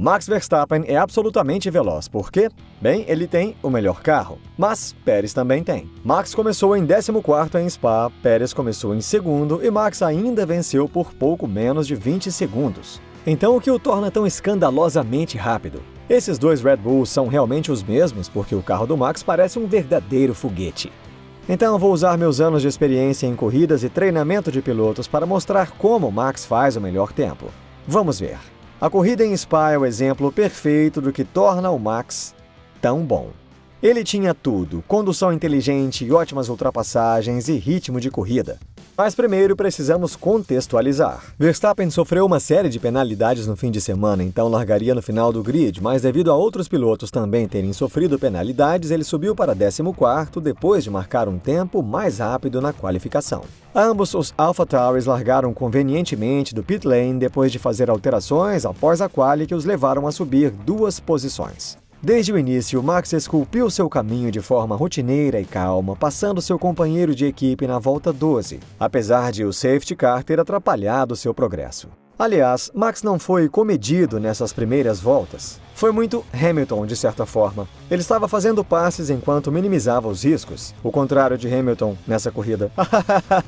Max Verstappen é absolutamente veloz, por quê? Bem, ele tem o melhor carro, mas Pérez também tem. Max começou em 14º em Spa, Pérez começou em segundo e Max ainda venceu por pouco menos de 20 segundos. Então o que o torna tão escandalosamente rápido? Esses dois Red Bulls são realmente os mesmos porque o carro do Max parece um verdadeiro foguete. Então vou usar meus anos de experiência em corridas e treinamento de pilotos para mostrar como Max faz o melhor tempo. Vamos ver. A corrida em Spa é o exemplo perfeito do que torna o Max tão bom. Ele tinha tudo: condução inteligente, ótimas ultrapassagens e ritmo de corrida. Mas primeiro precisamos contextualizar. Verstappen sofreu uma série de penalidades no fim de semana, então largaria no final do grid, mas devido a outros pilotos também terem sofrido penalidades, ele subiu para 14º depois de marcar um tempo mais rápido na qualificação. Ambos os AlphaTauris largaram convenientemente do pit lane depois de fazer alterações após a quali que os levaram a subir 2 posições. Desde o início, Max esculpiu seu caminho de forma rotineira e calma, passando seu companheiro de equipe na volta 12, apesar de o safety car ter atrapalhado seu progresso. Aliás, Max não foi comedido nessas primeiras voltas. Foi muito Hamilton, de certa forma. Ele estava fazendo passes enquanto minimizava os riscos. O contrário de Hamilton nessa corrida.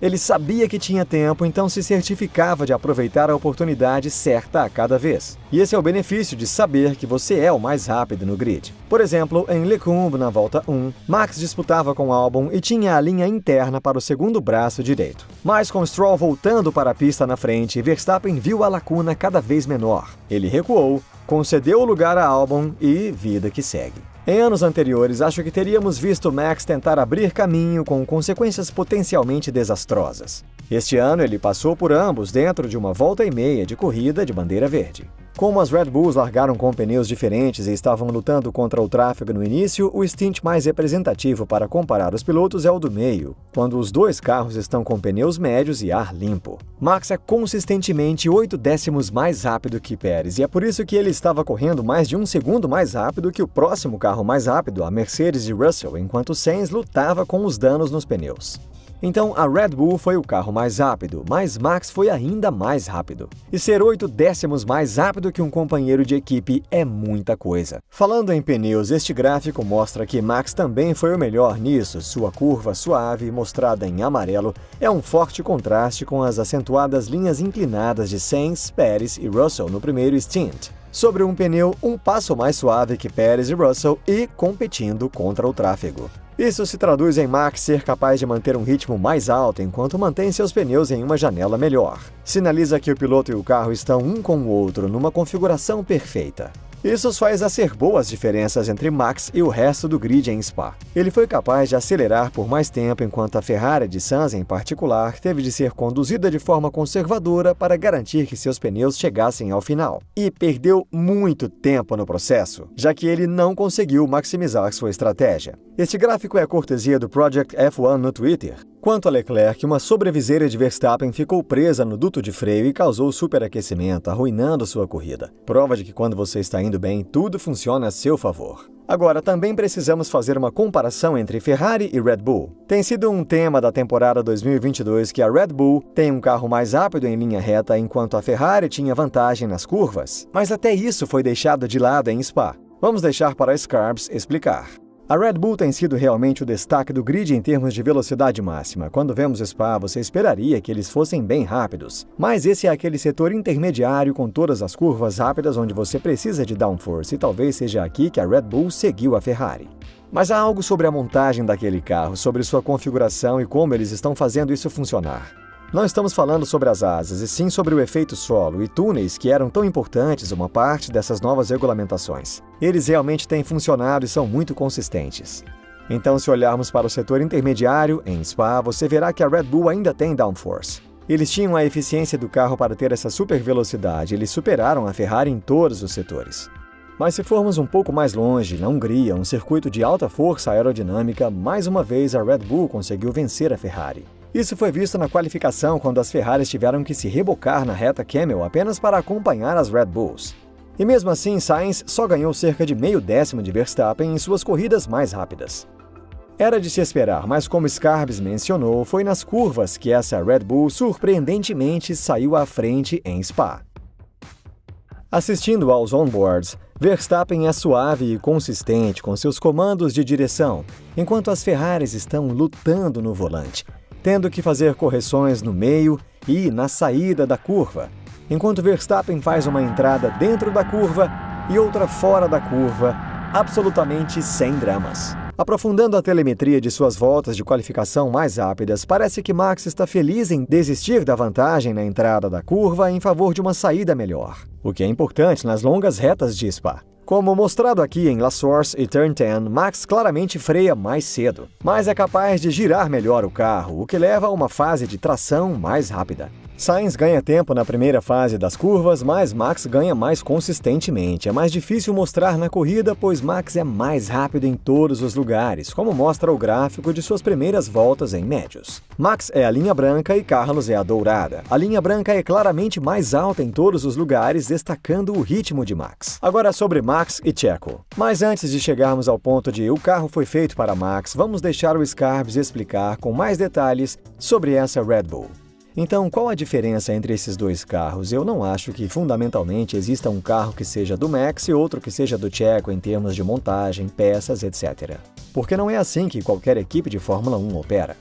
Ele sabia que tinha tempo, então se certificava de aproveitar a oportunidade certa a cada vez. E esse é o benefício de saber que você é o mais rápido no grid. Por exemplo, em Lecumbe, na volta 1, Max disputava com Albon e tinha a linha interna para o segundo braço direito. Mas com Stroll voltando para a pista na frente, Verstappen viu a lacuna cada vez menor. Ele recuou, concedeu o lugar a Albon e vida que segue. Em anos anteriores, acho que teríamos visto Max tentar abrir caminho com consequências potencialmente desastrosas. Este ano, ele passou por ambos dentro de uma volta e meia de corrida de bandeira verde. Como as Red Bulls largaram com pneus diferentes e estavam lutando contra o tráfego no início, o stint mais representativo para comparar os pilotos é o do meio, quando os dois carros estão com pneus médios e ar limpo. Max é consistentemente 8 décimos mais rápido que Pérez, e é por isso que ele estava correndo mais de 1 segundo mais rápido que o próximo carro mais rápido, a Mercedes de Russell, enquanto Sainz lutava com os danos nos pneus. Então, a Red Bull foi o carro mais rápido, mas Max foi ainda mais rápido. E ser 8 décimos mais rápido que um companheiro de equipe é muita coisa. Falando em pneus, este gráfico mostra que Max também foi o melhor nisso. Sua curva suave, mostrada em amarelo, é um forte contraste com as acentuadas linhas inclinadas de Sainz, Pérez e Russell no primeiro stint. Sobre um pneu um passo mais suave que Pérez e Russell e competindo contra o tráfego. Isso se traduz em Max ser capaz de manter um ritmo mais alto enquanto mantém seus pneus em uma janela melhor. Sinaliza que o piloto e o carro estão um com o outro numa configuração perfeita. Isso só exacerbou as diferenças entre Max e o resto do grid em Spa. Ele foi capaz de acelerar por mais tempo enquanto a Ferrari de Sainz, em particular, teve de ser conduzida de forma conservadora para garantir que seus pneus chegassem ao final. E perdeu muito tempo no processo, já que ele não conseguiu maximizar sua estratégia. Este gráfico é cortesia do Project F1 no Twitter. Quanto a Leclerc, uma sobreviseira de Verstappen ficou presa no duto de freio e causou superaquecimento, arruinando sua corrida. Prova de que quando você está indo bem, tudo funciona a seu favor. Agora, também precisamos fazer uma comparação entre Ferrari e Red Bull. Tem sido um tema da temporada 2022 que a Red Bull tem um carro mais rápido em linha reta, enquanto a Ferrari tinha vantagem nas curvas. Mas até isso foi deixado de lado em Spa. Vamos deixar para Scarbs explicar. A Red Bull tem sido realmente o destaque do grid em termos de velocidade máxima. Quando vemos Spa, você esperaria que eles fossem bem rápidos. Mas esse é aquele setor intermediário com todas as curvas rápidas onde você precisa de downforce, e talvez seja aqui que a Red Bull seguiu a Ferrari. Mas há algo sobre a montagem daquele carro, sobre sua configuração e como eles estão fazendo isso funcionar. Não estamos falando sobre as asas, e sim sobre o efeito solo e túneis que eram tão importantes uma parte dessas novas regulamentações. Eles realmente têm funcionado e são muito consistentes. Então, se olharmos para o setor intermediário, em Spa, você verá que a Red Bull ainda tem downforce. Eles tinham a eficiência do carro para ter essa super velocidade, eles superaram a Ferrari em todos os setores. Mas se formos um pouco mais longe, na Hungria, um circuito de alta força aerodinâmica, mais uma vez a Red Bull conseguiu vencer a Ferrari. Isso foi visto na qualificação quando as Ferraris tiveram que se rebocar na reta Camel apenas para acompanhar as Red Bulls. E mesmo assim, Sainz só ganhou cerca de meio décimo de Verstappen em suas corridas mais rápidas. Era de se esperar, mas como Scarbs mencionou, foi nas curvas que essa Red Bull surpreendentemente saiu à frente em Spa. Assistindo aos onboards, Verstappen é suave e consistente com seus comandos de direção, enquanto as Ferraris estão lutando no volante, tendo que fazer correções no meio e na saída da curva, enquanto Verstappen faz uma entrada dentro da curva e outra fora da curva, absolutamente sem dramas. Aprofundando a telemetria de suas voltas de qualificação mais rápidas, parece que Max está feliz em desistir da vantagem na entrada da curva em favor de uma saída melhor, o que é importante nas longas retas de Spa. Como mostrado aqui em La Source e Turn 10, Max claramente freia mais cedo, mas é capaz de girar melhor o carro, o que leva a uma fase de tração mais rápida. Sainz ganha tempo na primeira fase das curvas, mas Max ganha mais consistentemente. É mais difícil mostrar na corrida, pois Max é mais rápido em todos os lugares, como mostra o gráfico de suas primeiras voltas em médios. Max é a linha branca e Carlos é a dourada. A linha branca é claramente mais alta em todos os lugares, destacando o ritmo de Max. Agora sobre Max e Checo. Mas antes de chegarmos ao ponto de o carro foi feito para Max, vamos deixar o Scarbs explicar com mais detalhes sobre essa Red Bull. Então, qual a diferença entre esses dois carros? Eu não acho que, fundamentalmente, exista um carro que seja do Max e outro que seja do Checo em termos de montagem, peças, etc. Porque não é assim que qualquer equipe de Fórmula 1 opera.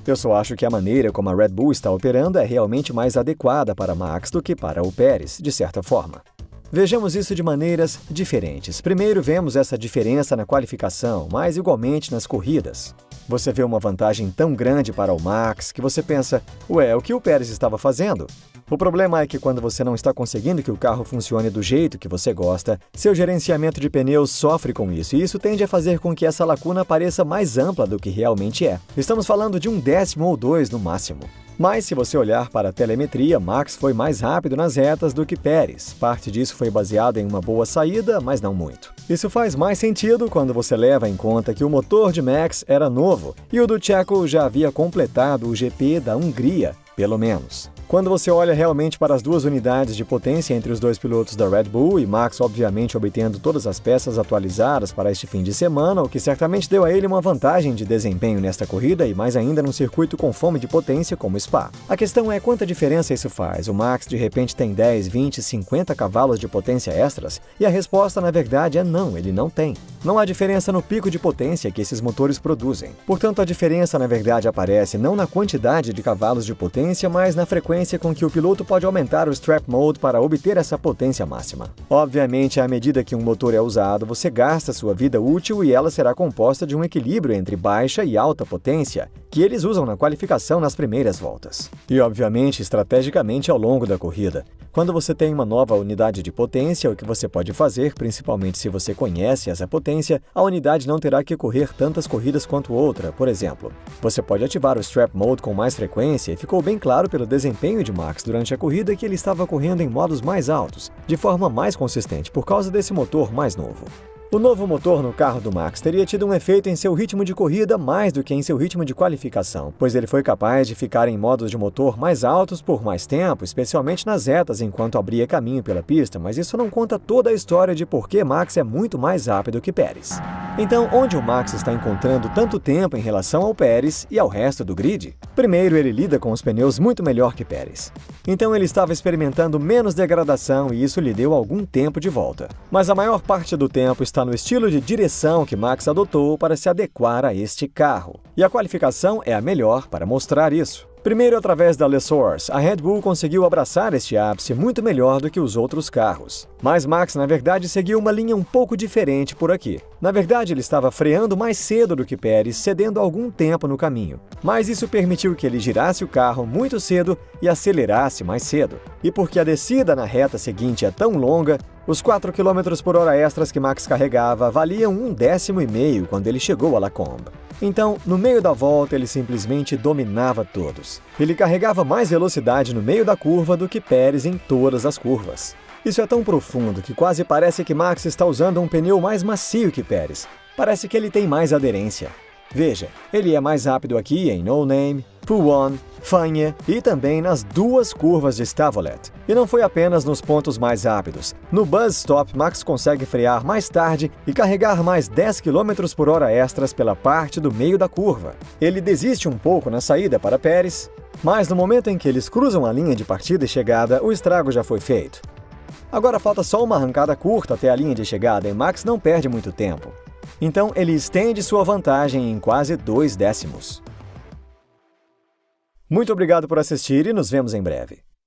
Eu só acho que a maneira como a Red Bull está operando é realmente mais adequada para Max do que para o Pérez, de certa forma. Vejamos isso de maneiras diferentes. Primeiro, vemos essa diferença na qualificação, mas igualmente nas corridas. Você vê uma vantagem tão grande para o Max que você pensa, ué, o que o Pérez estava fazendo? O problema é que quando você não está conseguindo que o carro funcione do jeito que você gosta, seu gerenciamento de pneus sofre com isso, e isso tende a fazer com que essa lacuna pareça mais ampla do que realmente é. Estamos falando de 1/10 ou 2 no máximo. Mas se você olhar para a telemetria, Max foi mais rápido nas retas do que Pérez. Parte disso foi baseado em uma boa saída, mas não muito. Isso faz mais sentido quando você leva em conta que o motor de Max era novo e o do Checo já havia completado o GP da Hungria, pelo menos. Quando você olha realmente para as duas unidades de potência entre os dois pilotos da Red Bull e Max obviamente obtendo todas as peças atualizadas para este fim de semana, o que certamente deu a ele uma vantagem de desempenho nesta corrida e mais ainda num circuito com fome de potência como Spa. A questão é quanta diferença isso faz. O Max de repente tem 10, 20, 50 cavalos de potência extras? E a resposta na verdade é não, ele não tem. Não há diferença no pico de potência que esses motores produzem. Portanto, a diferença na verdade aparece não na quantidade de cavalos de potência, mas na frequência com que o piloto pode aumentar o Strap Mode para obter essa potência máxima. Obviamente, à medida que um motor é usado, você gasta sua vida útil e ela será composta de um equilíbrio entre baixa e alta potência, que eles usam na qualificação nas primeiras voltas. E, obviamente, estrategicamente ao longo da corrida. Quando você tem uma nova unidade de potência, o que você pode fazer, principalmente se você conhece essa potência, a unidade não terá que correr tantas corridas quanto outra. Por exemplo, você pode ativar o Strap Mode com mais frequência e ficou bem claro pelo desempenho de Max durante a corrida que ele estava correndo em modos mais altos, de forma mais consistente, por causa desse motor mais novo. O novo motor no carro do Max teria tido um efeito em seu ritmo de corrida mais do que em seu ritmo de qualificação, pois ele foi capaz de ficar em modos de motor mais altos por mais tempo, especialmente nas retas enquanto abria caminho pela pista, mas isso não conta toda a história de por que Max é muito mais rápido que Pérez. Então, onde o Max está encontrando tanto tempo em relação ao Pérez e ao resto do grid? Primeiro, ele lida com os pneus muito melhor que Pérez. Então ele estava experimentando menos degradação e isso lhe deu algum tempo de volta. Mas a maior parte do tempo está no estilo de direção que Max adotou para se adequar a este carro. E a qualificação é a melhor para mostrar isso. Primeiro, através da Le Source, a Red Bull conseguiu abraçar este ápice muito melhor do que os outros carros. Mas Max, na verdade, seguiu uma linha um pouco diferente por aqui. Na verdade, ele estava freando mais cedo do que Pérez, cedendo algum tempo no caminho. Mas isso permitiu que ele girasse o carro muito cedo e acelerasse mais cedo. E porque a descida na reta seguinte é tão longa, os 4 km por hora extras que Max carregava valiam 1/10 quando ele chegou a Lacombe. Então, no meio da volta, ele simplesmente dominava todos. Ele carregava mais velocidade no meio da curva do que Pérez em todas as curvas. Isso é tão profundo que quase parece que Max está usando um pneu mais macio que Pérez. Parece que ele tem mais aderência. Veja, ele é mais rápido aqui em No Name, P1, Fagnes e também nas duas curvas de Stavolet. E não foi apenas nos pontos mais rápidos. No Buzz Stop, Max consegue frear mais tarde e carregar mais 10 km por hora extras pela parte do meio da curva. Ele desiste um pouco na saída para Pérez, mas no momento em que eles cruzam a linha de partida e chegada, o estrago já foi feito. Agora falta só uma arrancada curta até a linha de chegada e Max não perde muito tempo. Então ele estende sua vantagem em quase 2 décimos. Muito obrigado por assistir e nos vemos em breve.